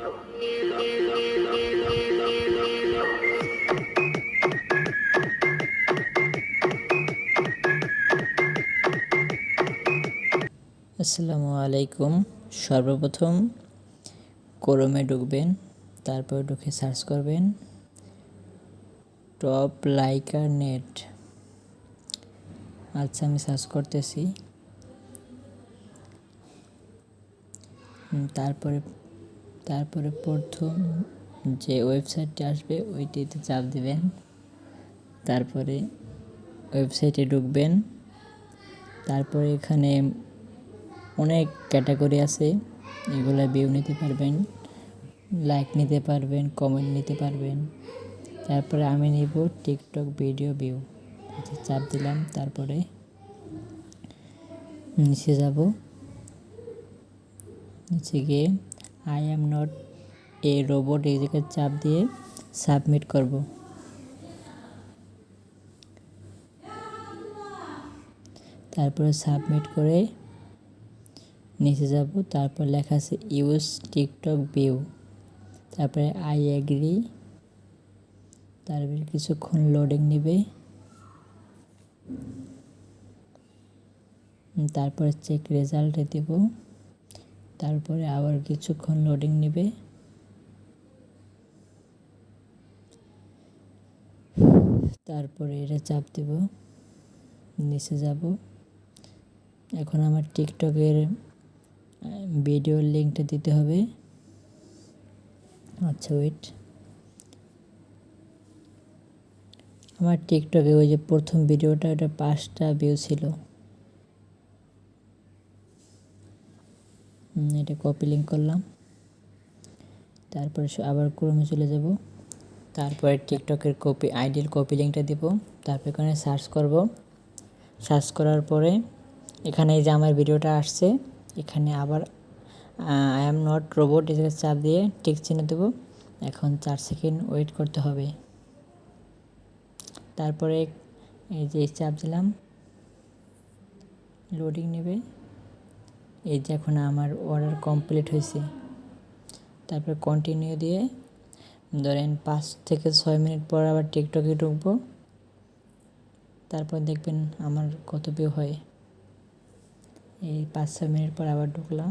আসসালামু আলাইকুম। সর্বপ্রথম ক্রোমে ঢুকবেন, তারপর ঢুকে সার্চ করবেন টপ লাইকার নেট। আচ্ছা, আমি সার্চ করতেছি। তারপরে তারপরে প্রথম যে ওয়েবসাইটটি আসবে ওইটিতে চাপ দিবেন। তারপরে ওয়েবসাইটে ঢুকবেন। তারপরে এখানে অনেক ক্যাটাগরি আছে, এগুলো ভিউ নিতে পারবেন, লাইক নিতে পারবেন, কমেন্ট নিতে পারবেন। তারপরে আমি নিব টিকটক ভিডিও ভিউ। চাপ দিলাম। তারপরে নিচে যাব, নিচে গিয়ে I am not a robot এই জায়গায় চাপ দিয়ে সাবমিট করব। তারপরে সাবমিট করে নিচে যাব। তারপর লেখা আছে ইউজ টিকটক ভিউ। তারপরে আই এগ্রি। তারপরে কিছুক্ষণ লোডিং নেবে। তারপরে চেক রেজাল্টে দেব। তারপরে আবার কিছুক্ষণ লোডিং নেবে। তারপরে এটা চাপ দেব, নিচে যাব। এখন আমার টিকটকের ভিডিওর লিঙ্কটা দিতে হবে। আচ্ছা, ওয়েট। আমার টিকটকে ওই যে প্রথম ভিডিওটা, ওটা 5টা ভিউ ছিল। এটা কপি লিঙ্ক করলাম। তারপরে আবার ক্রোমে চলে যাব। তারপরে টিকটকের আইডির কপি লিঙ্কটা দিব। তারপর এখানে সার্চ করব। সার্চ করার পরে এখানে এই যে আমার ভিডিওটা আসছে, এখানে আবার আই অ্যাম নট রোবট এই জায়গায় চাপ দিয়ে টিক চিহ্ন দেবো। এখন 4 সেকেন্ড ওয়েট করতে হবে। তারপরে এই যে চাপ দিলাম, লোডিং নেবে। এই যে এখন আমার অর্ডার কমপ্লিট হয়েছে। তারপরে কন্টিনিউ দিয়ে ধরেন 5 থেকে 6 মিনিট পর আবার টিকটকে ঢুকবো। তারপর দেখবেন আমার কত ভিউ হয়। এই 5-6 মিনিট পর আবার ঢুকলাম।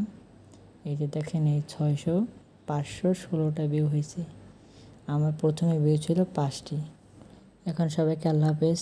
এই যে দেখেন, এই 516টা ভিউ হয়েছে। আমার প্রথমে ভিউ ছিল 5টি। এখন সবাইকে আল্লাহ হাফেজ।